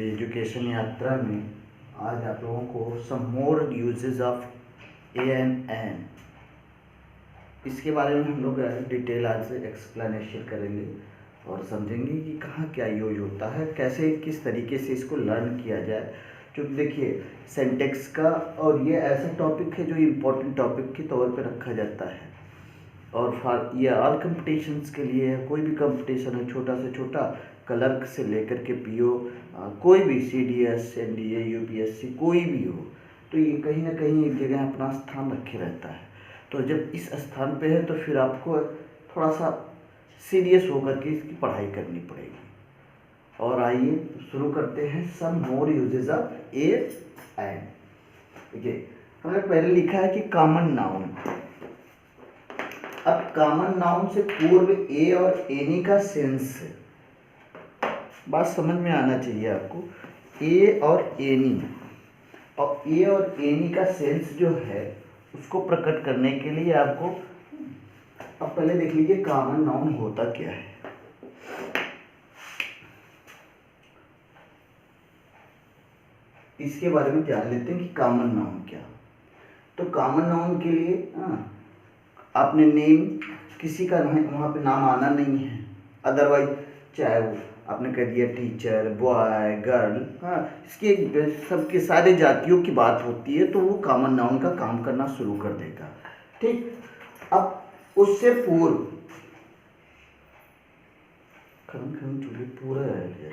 मेरी एजुकेशन यात्रा में आज आप लोगों को some more usages of a and an, इसके बारे में हम लोग डिटेल आज से एक्सप्लेनेशन करेंगे और समझेंगे कि कहाँ क्या यूज होता है, कैसे किस तरीके से इसको लर्न किया जाए। क्योंकि देखिए सेंटेक्स का और ये ऐसा टॉपिक है जो इम्पोर्टेंट टॉपिक के तौर पे रखा जाता है और ये ऑल कंपटीशंस के लिए है। कोई भी कंपटीशन है, छोटा से छोटा क्लर्क से लेकर के पीओ, कोई भी सीडीएस, एनडीए, यूपीएससी कोई भी हो, तो ये कहीं ना कहीं एक जगह अपना स्थान रखे रहता है। तो जब इस स्थान पे है तो फिर आपको थोड़ा सा सीरियस होकर के इसकी पढ़ाई करनी पड़ेगी। और आइए शुरू करते हैं सम more usages of a and. देखिए हमने पहले लिखा है कि कॉमन नाउन। अब कॉमन नाउन से पूर्व ए और एनी का सेंस है, बात समझ में आना चाहिए आपको। ए और एनी, और ए और एनी का सेंस जो है उसको प्रकट करने के लिए आपको अब पहले देख लीजिए कॉमन नाउन होता क्या है। इसके बारे में जान लेते हैं कि कॉमन नाउन क्या। तो कॉमन नाउन के लिए आपने नेम, किसी का वहाँ पे नाम आना नहीं है, अदरवाइज चाहे वो आपने कह दिया टीचर, बॉय, गर्ल, इसके सबके सारे जातियों की बात होती है तो वो कॉमन नाउन का काम करना शुरू कर देगा। ठीक, अब उससे पूर्व पूरा है।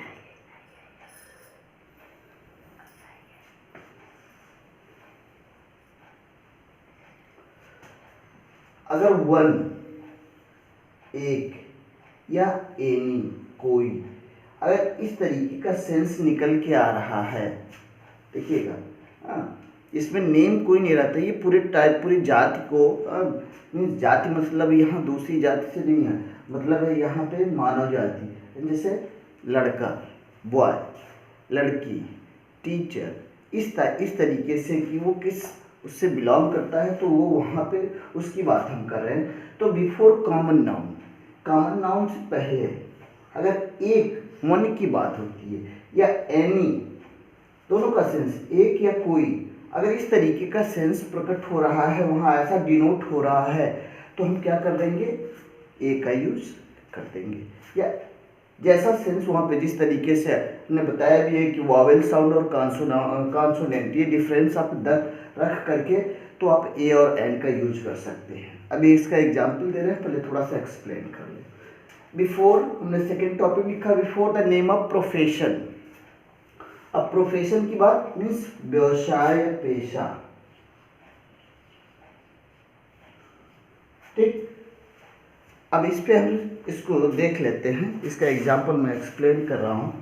अगर वन, एक या एनी, कोई, अगर इस तरीके का सेंस निकल के आ रहा है, देखिएगा इसमें नेम कोई नहीं रहता, ये पूरे टाइप पूरी जाति को मीन्स जाति मतलब यहाँ दूसरी जाति से नहीं है, मतलब है यहाँ पे मानव जाति, जैसे लड़का, बॉय, लड़की, टीचर, इस तरीके से कि वो किस उससे बिलोंग करता है तो वो वहाँ पे उसकी बात हम कर रहे हैं। तो before common noun, common noun से पहले अगर एक वन की बात होती है या एनी, दोनों का सेंस एक या कोई, अगर इस तरीके का सेंस प्रकट हो रहा है, वहाँ ऐसा डिनोट हो रहा है, तो हम क्या कर देंगे, ए का यूज कर देंगे। या जैसा सेंस वहाँ पे जिस तरीके से हमने बताया भी है कि वॉवेल साउंड और कॉन्सोनेंट, ये डिफरेंस आप रख करके तो आप ए और एन का यूज कर सकते हैं। अभी इसका एग्जाम्पल दे रहे हैं, पहले थोड़ा सा एक्सप्लेन कर लें। बिफोर हमने सेकेंड टॉपिक लिखा, before the name of profession. अब प्रोफेशन की बात मीन्स व्यवसाय या पेशा। ठीक, अब इस पे हम इसको देख लेते हैं, इसका एग्जाम्पल मैं एक्सप्लेन कर रहा हूँ।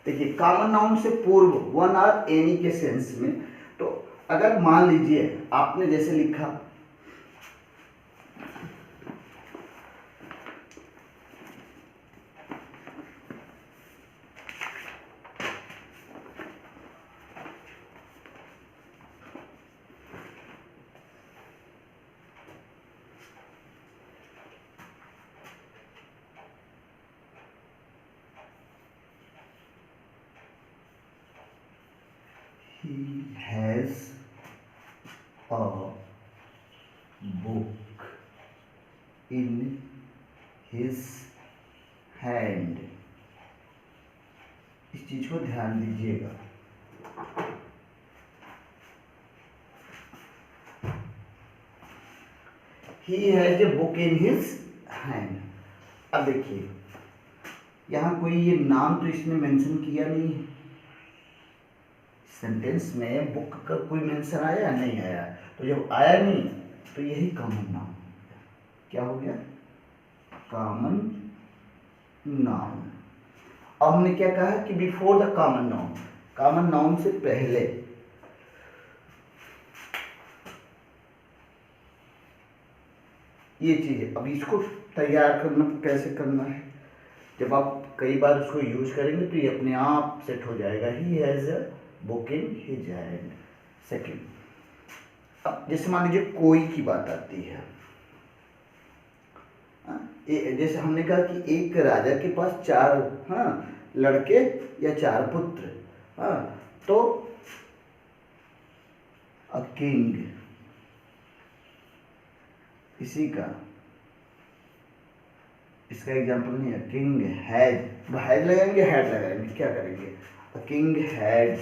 देखिए कॉमन नाउन से पूर्व वन और एनी के सेंस में, तो अगर मान लीजिए आपने जैसे लिखा he has a book in his hand, इस चीज को ध्यान दीजिएगा। He has a book in his hand। अब देखिए यहाँ कोई ये नाम तो इसने मेंशन किया नहीं है, सेंटेंस में बुक का कोई मेंशन आया नहीं आया, तो जब आया नहीं तो यही कॉमन नाउन क्या हो गया, कॉमन नाउन। अब हमने क्या कहा कि before the common noun, common noun से पहले ये चीज। अब इसको तैयार करना कैसे करना है, जब आप कई बार उसको यूज करेंगे तो ये अपने आप सेट हो जाएगा। ही has a book in his hand. Second, अब जैसे मान लीजिए कोई की बात आती है, जैसे हमने कहा कि एक राजा के पास 4 लड़के या 4 पुत्र, हाँ, तो अ किंग, इसी का इसका एग्जाम्पल नहीं है। किंग हैड, हैड लगाएंगे, हैड लगाएंगे, क्या करेंगे, a king had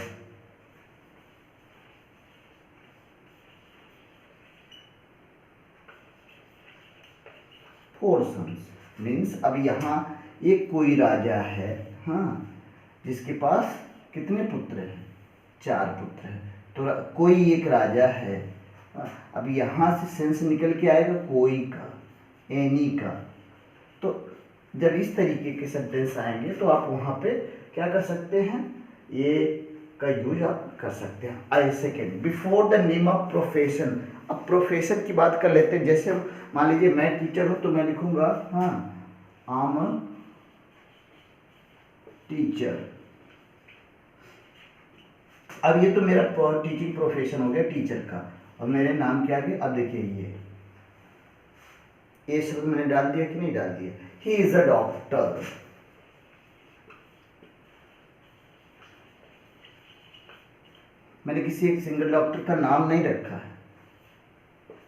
4 sons। Means अब यहाँ एक कोई राजा है, हाँ, जिसके पास कितने पुत्र हैं, 4 पुत्र हैं। तो कोई एक राजा है, अब यहाँ से सेंस निकल के आएगा कोई का, एनी का। तो जब इस तरीके के सेंटेंस आएंगे तो आप वहाँ पे क्या कर सकते हैं, ये का यूज आप कर सकते हैं। I second, before the name of profession. अब प्रोफेशन की बात कर लेते हैं। जैसे मान लीजिए मैं टीचर हूँ तो मैं लिखूंगा, हाँ, आम टीचर। अब ये तो मेरा टीचिंग प्रोफेशन हो गया टीचर का, और मेरे नाम के आगे अब देखिए ये शब्द मैंने डाल दिया कि नहीं डाल दिया, ही इज अ डॉक्टर। मैंने किसी एक सिंगल डॉक्टर का नाम नहीं रखा है,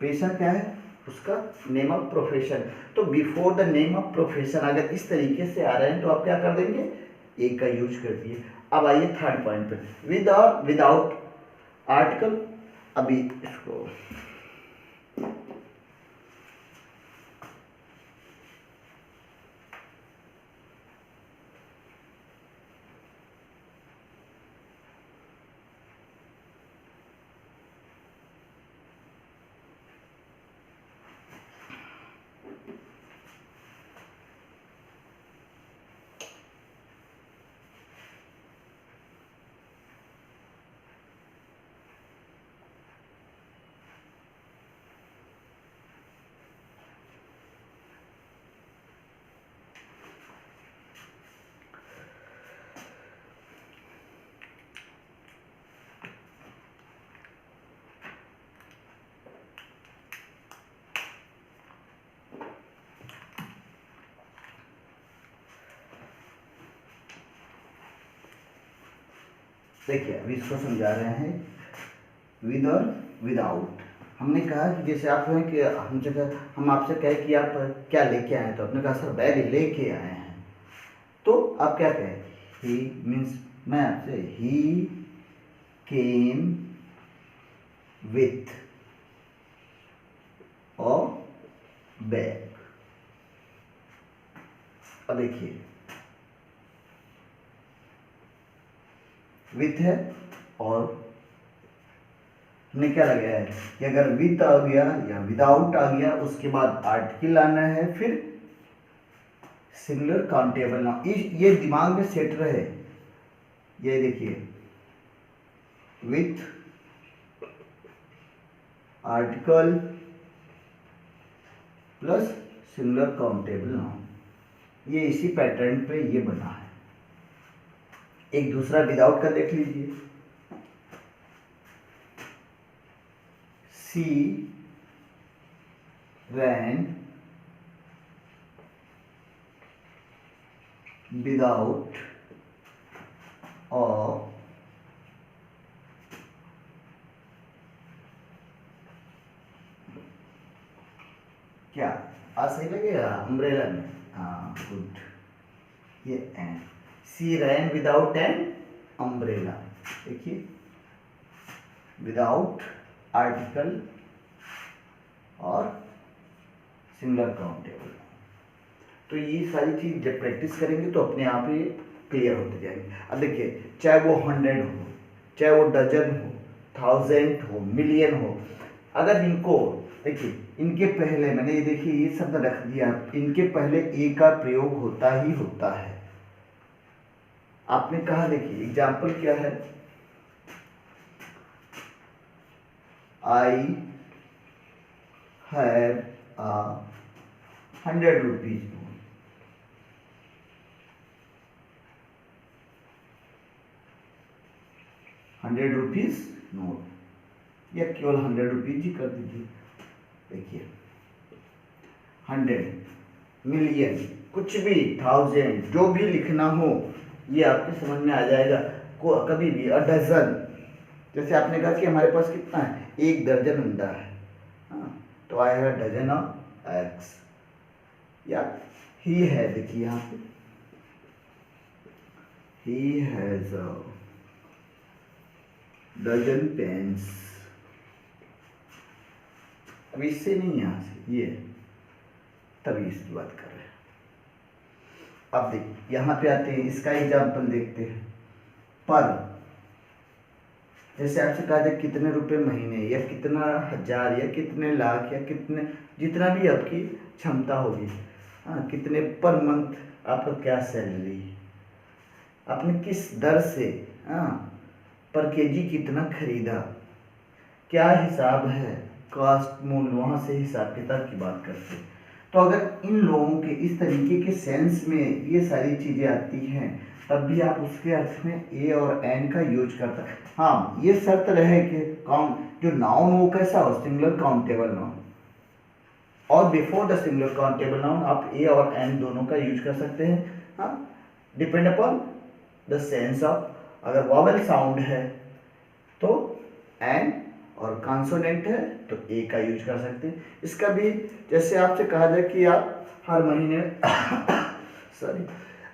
पेशा क्या है उसका नेम ऑफ प्रोफेशन। तो before the name of profession अगर इस तरीके से आ रहे हैं तो आप क्या कर देंगे, एक का यूज कर दिए। अब आइए थर्ड पॉइंट पे, विद और विदाउट आर्टिकल। अभी इसको देखिए अभी इसको समझा रहे हैं, विद और विदाउट। हमने कहा कि जैसे आप हैं कि हम आपसे कहें कि आप क्या लेके आए हैं, तो आपने कहा सर बैग लेके आए हैं, तो आप क्या कहें, ही मीन्स मैं आपसे, ही केम विथ अ बैग। अब देखिए विथ है और हमने क्या लगाया है कि अगर विथ आ गया या विदाउट आ गया उसके बाद आर्टिकल आना है, फिर सिंगुलर काउंटेबल नाउन। ये दिमाग में सेट रहे। ये देखिए with article plus singular countable noun, ये इसी पैटर्न पे ये बना है। एक दूसरा विदाउट का देख लीजिए, सी रैन विदाउट और क्या आ सही लगेगा अम्ब्रेला में, हाँ गुड। ये and, she ran without an umbrella. देखिए विदाउट आर्टिकल और सिंगुलर काउंटेबल। तो ये सारी चीज जब प्रैक्टिस करेंगे तो अपने आप ही क्लियर होते जाएंगे। अब देखिए चाहे वो 100 हो, चाहे वो डजन हो, 1000 हो, मिलियन हो, अगर इनको देखिए इनके पहले मैंने ये देखिए ये शब्द रख दिया, इनके पहले ए का प्रयोग होता ही होता है। आपने कहा देखिए एग्जाम्पल क्या है, I have a 100 rupees note। 100 rupees note या केवल 100 रुपीज ही कर दीजिए। देखिए 100, मिलियन, कुछ भी, 1000, जो भी लिखना हो ये आपके समझ में आ जाएगा। कभी भी अ डजन, जैसे आपने कहा कि हमारे पास कितना है, 1 दर्जन अंडा है, हाँ, तो I have a dozen of eggs. या ही है, देखिए यहाँ पे he has a dozen pens. अब इससे नहीं, यहाँ से ये तभी इसकी बात कर रहे हैं। अब देखिए यहाँ पे आते हैं, इसका एग्जाम्पल देखते हैं। पर जैसे आपसे कहा जाए कितने रुपए महीने, या कितना हजार, या कितने लाख, या कितने, जितना भी आपकी क्षमता होगी, हाँ, कितने पर मंथ आपका क्या सैलरी, आपने किस दर से, हाँ, पर केजी कितना खरीदा, क्या हिसाब है, कास्ट मूल्य, वहाँ से हिसाब किताब की बात करते हैं। तो अगर इन लोगों के इस तरीके के सेंस में ये सारी चीज़ें आती हैं, तब भी आप उसके अर्थ में ए और एन का यूज करता है। हाँ, ये शर्त रहे कि काउंट जो नाउन वो कैसा हो, सिंगुलर काउंटेबल नाउन, और before the singular countable noun आप ए और एन दोनों का यूज कर सकते हैं। हाँ, depend upon the sense of, अगर वॉवेल साउंड है तो एन, और कॉन्सोनेंट है तो ए का यूज कर सकते हैं। इसका भी जैसे आपसे कहा जाए कि आप हर महीने सॉरी,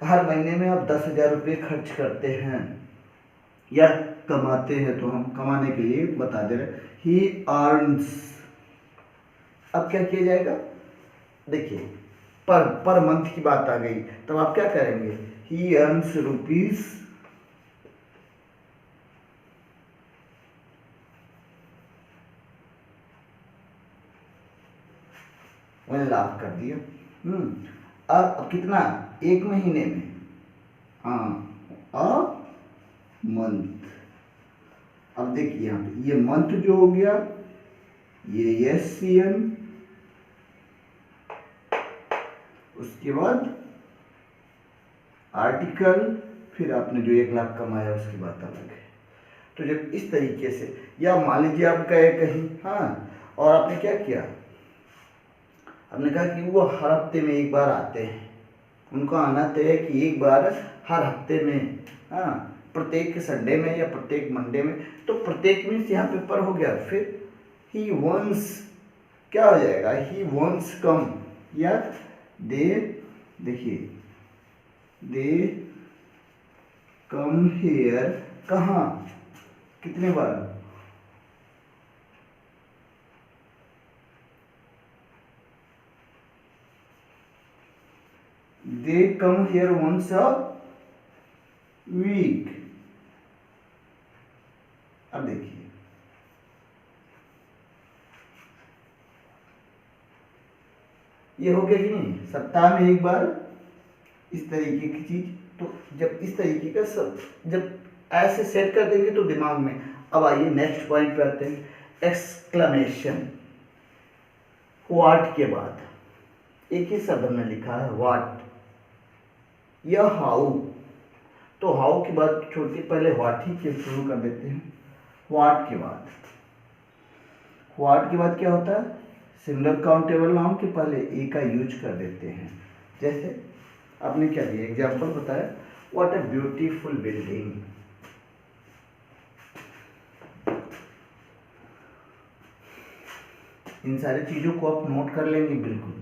हर महीने में आप 10,000 रुपये खर्च करते हैं या कमाते हैं, तो हम कमाने के लिए बता दे रहे, ही अर्न्स। अब क्या किया जाएगा, देखिए पर मंथ की बात आ गई, तब आप क्या करेंगे, ही अर्न्स रुपीज, मैंने लाभ कर दिया। अब कितना, 1 महीने में, हाँ, अ मंथ। अब देखिए यहाँ पे ये मंथ जो हो गया, ये एस सी एन, उसके बाद आर्टिकल, फिर आपने जो 1 लाख कमाया उसकी बात अलग है। तो जब इस तरीके से, या मान लीजिए आप गए कहीं, हाँ, और आपने क्या किया, आपने कहा कि वो हर हफ्ते में 1 बार आते हैं, उनको आना तय है कि 1 बार हर हफ्ते में, हाँ, प्रत्येक संडे में या प्रत्येक मंडे में, तो प्रत्येक मीन्स यहाँ पे पर हो गया, फिर ही वंस क्या हो जाएगा, ही वंस कम, या दे, देखिए दे कम हेयर, कहाँ, कितने बार, they come here once a week. अब देखिए ये हो गया कि नहीं, सप्ताह में 1 बार इस तरीके की चीज। तो जब इस तरीके का सब जब ऐसे सेट कर देंगे तो दिमाग में, अब आइए नेक्स्ट पॉइंट पे आते हैं, एक्सक्लेमेशन। व्हाट के बाद एक ही शब्द में लिखा है व्हाट, या हाउ, तो हाउ की बात छोड़ के पहले व्हाट ही के शुरू कर देते हैं। व्हाट के बाद, व्हाट के बाद क्या होता है, सिंगुलर काउंटेबल नाउन के पहले ए का यूज कर देते हैं। जैसे आपने क्या दिया, एग्जाम्पल बताया, व्हाट अ ब्यूटीफुल बिल्डिंग। इन सारी चीजों को आप नोट कर लेंगे बिल्कुल।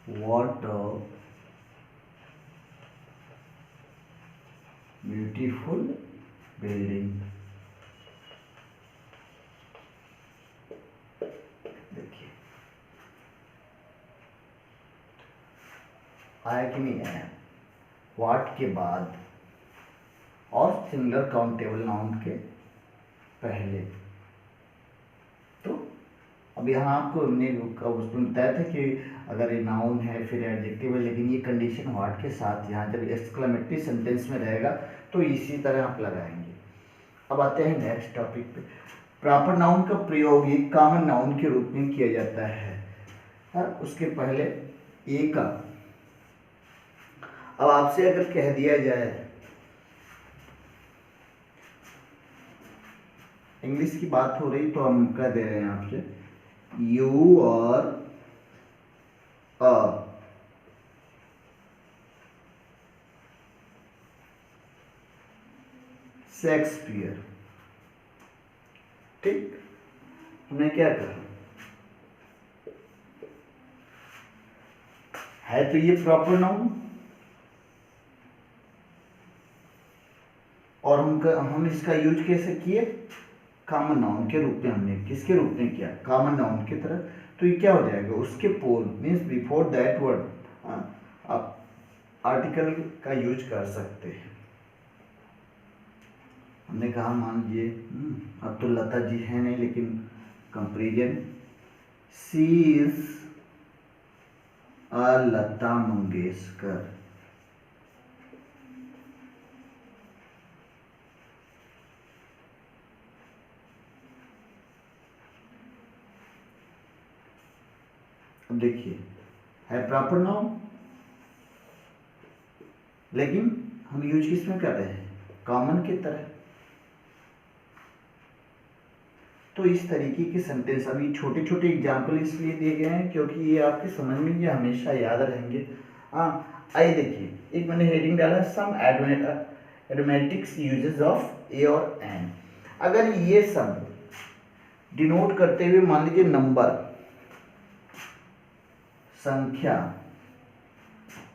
what a beautiful building। देखिए आया कि नहीं आया, व्हाट के बाद और सिंगुलर काउंटेबल नाउन के पहले। तो अब यहाँ आपको हमने उसमें बताया था कि अगर ये नाउन है फिर एडजेक्टिव है, लेकिन ये कंडीशन व्हाट के साथ यहाँ जब एक्सक्लेमेटरी सेंटेंस में रहेगा तो इसी तरह आप लगाएंगे। अब आते हैं नेक्स्ट टॉपिक पे। प्रॉपर नाउन का प्रयोग एक कॉमन नाउन के रूप में किया जाता है। उसके पहले ए का, अब आपसे अगर कह दिया जाए, इंग्लिश की बात हो रही तो हम कह दे रहे हैं आपसे यू और अ, शेक्सपियर, ठीक, हमने क्या कहा है, तो ये प्रॉपर नाउन और हम इसका यूज कैसे किए, कॉमन नाउन के रूप में। हमने किसके रूप में किया, कॉमन नाउन की तरह। तो ये क्या हो जाएगा, उसके पूर्व मीन्स बिफोर दैट वर्ड आप आर्टिकल का यूज कर सकते हैं। हमने कहा मान लीजिए अब तो लता जी है नहीं, लेकिन comparison she is a Lata Mangeshkar. अब देखिए है प्रॉपर नाउन, लेकिन हम यूज किस में कर रहे हैं, कॉमन की तरह। तो इस तरीके के सेंटेंस, अभी छोटे छोटे एग्जाम्पल इसलिए दिए गए हैं क्योंकि ये आपके समझ में, ये हमेशा याद रहेंगे। हाँ आइए देखिए, एक मैंने हेडिंग डाला सम एडमेटिक्स यूजेस ऑफ ए और एन। अगर ये सब डिनोट करते हुए मान लीजिए नंबर, संख्या,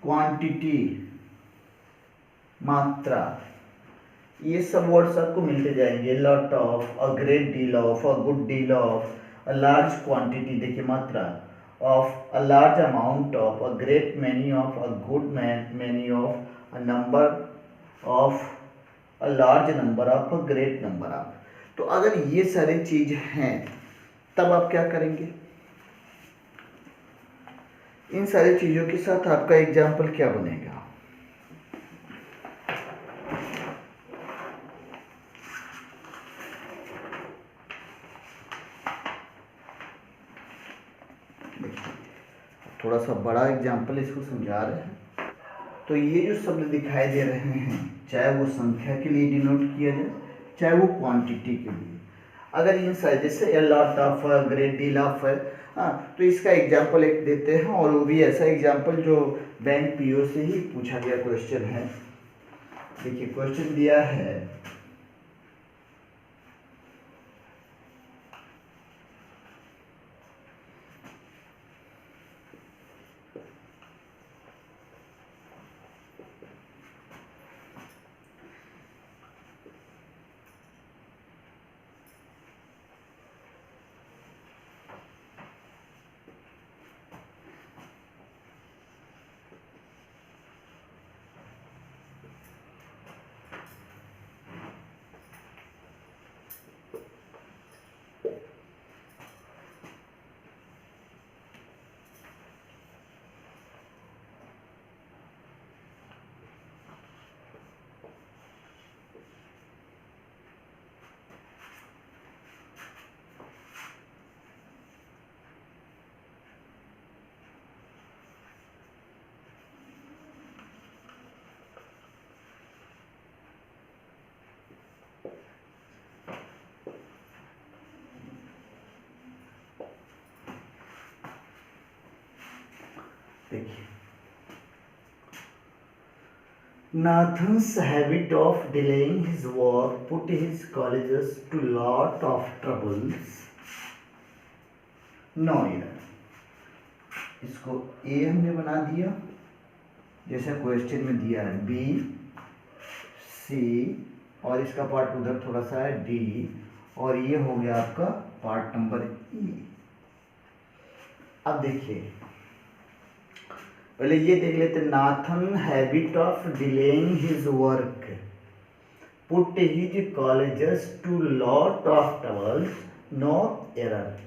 क्वांटिटी, मात्रा, ये सब वर्ड्स आपको मिलते जाएंगे। Lot of, a great deal of, a good deal of, a large quantity, देखिए मात्रा, of, a large amount of, a great many of, a good many of, a number of, a large number of, a great number of. तो अगर ये सारी चीज हैं तब आप क्या करेंगे, इन सारी चीजों के साथ आपका एग्जाम्पल क्या बनेगा। थोड़ा सा बड़ा एग्जाम्पल इसको समझा रहे हैं। तो ये जो शब्द दिखाई दे रहे हैं, चाहे वो संख्या के लिए डिनोट किया जाए, चाहे वो क्वांटिटी के लिए, अगर इन साइड जैसे a lot of, great deal of है, हाँ, तो इसका एग्जाम्पल एक देते हैं, और वो भी ऐसा एग्जाम्पल जो बैंक पीओ से ही पूछा गया क्वेश्चन है। देखिए क्वेश्चन दिया है, देखिए Nathan's habit of delaying his work put his colleagues to lot of troubles. No, इसको ए हमने बना दिया जैसे क्वेश्चन में दिया है, बी सी और इसका पार्ट उधर थोड़ा सा है डी, और ये हो गया आपका पार्ट नंबर ई। अब देखिए पहले ये देख लेते, Nathan habit of delaying his work put his colleges to lot of troubles no error.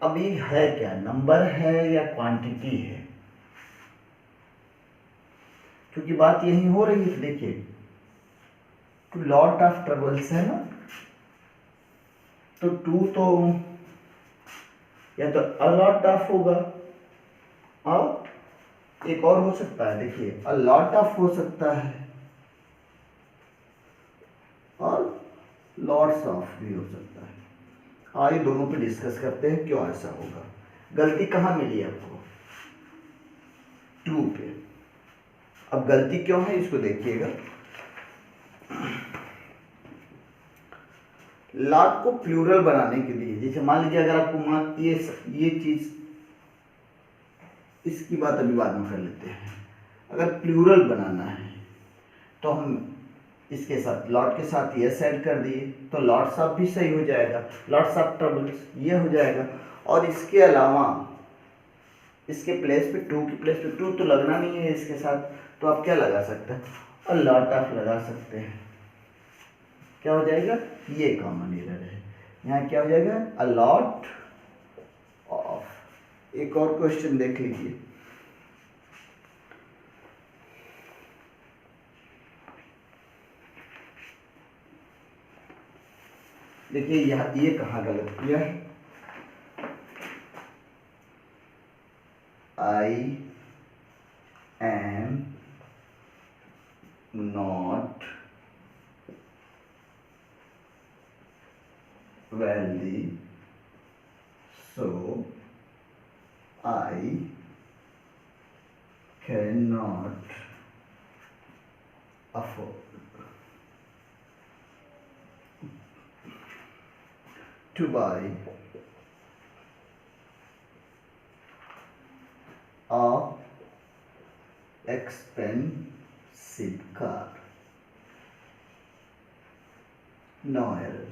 अब ये है क्या, नंबर है या क्वांटिटी है, क्योंकि बात यही हो रही है। देखिए टू लॉट ऑफ ट्रबल्स है ना, तो टू तो या तो अलॉट ऑफ होगा, और एक और हो सकता है, देखिए अलॉट ऑफ हो सकता है और लॉट्स ऑफ भी हो सकता है। आइए दोनों पे डिस्कस करते हैं क्यों ऐसा होगा। गलती कहाँ मिली आपको, टू पे। अब गलती क्यों है इसको देखिएगा, लॉट को प्लूरल बनाने के लिए, जैसे मान लीजिए अगर आपको ये चीज, इसकी बात अभी बाद में कर लेते हैं। अगर प्लूरल बनाना है तो हम इसके साथ लॉट के साथ यस ऐड कर दिए तो लॉट्स ऑफ भी सही हो जाएगा, लॉट्स ऑफ ट्रबल्स ये हो जाएगा। और इसके अलावा इसके प्लेस पे टू की प्लेस पे टू तो लगना नहीं है इसके साथ, तो आप क्या लगा सकते हैं, और लॉट ऑफ लगा सकते हैं। क्या हो जाएगा, ये कॉमन एरर है, यहाँ क्या हो जाएगा, अ लॉट ऑफ। एक और क्वेश्चन देख लीजिए, देखिए यहाँ ये कहाँ गलत किया है, I am not wealthy, so I cannot afford to buy a expensive car. No error।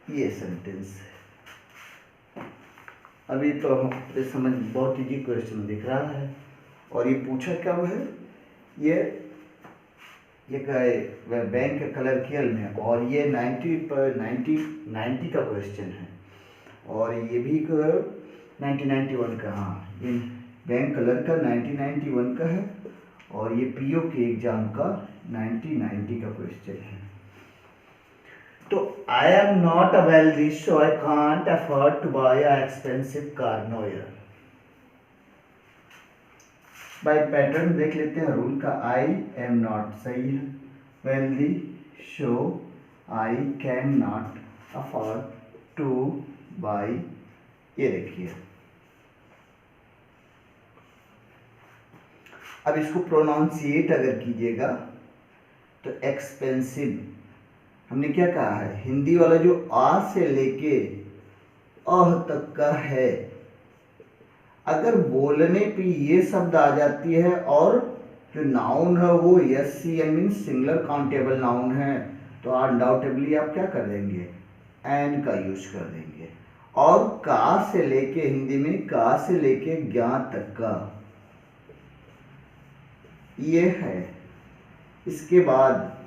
ये सेंटेंस है। अभी तो हम समझ, बहुत इजी क्वेश्चन दिख रहा है, और ये पूछा कब है, ये बैंक कलर्कियल में, और ये 90 का क्वेश्चन है, और ये भी 1991 का, हाँ ये बैंक कलर का 1991 का है, और ये पीओ के एग्जाम का 1990 का क्वेश्चन है। तो I am not a wealthy so I can't afford to buy a expensive car, no error. Buy pattern देख लेते हैं रूल का, आई एम नॉट सही है, wealthy so I can not afford to buy, ये देखिए। अब इसको प्रोनाउंसिएट अगर कीजिएगा तो एक्सपेंसिव, हमने क्या कहा है, हिंदी वाला जो आ से लेके अह तक का है, अगर बोलने पे ये शब्द आ जाती है और जो नाउन है वो S C N mean singular countable noun है, तो अनडाउटेबली आप क्या कर देंगे, एन का यूज कर देंगे। और का से लेके, हिंदी में का से लेके ज्ञा तक का ये है, इसके बाद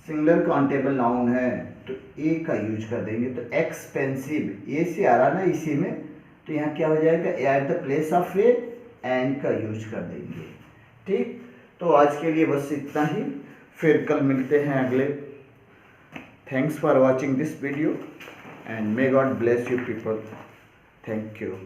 सिंगुलर काउंटेबल नाउन है तो ए का यूज कर देंगे। तो एक्सपेंसिव ए से आ रहा ना इसी में, तो यहाँ क्या हो जाएगा, at the place of a an का यूज कर देंगे। ठीक, तो आज के लिए बस इतना ही, फिर कल मिलते हैं अगले। Thanks for watching this video and may God bless you people. Thank you.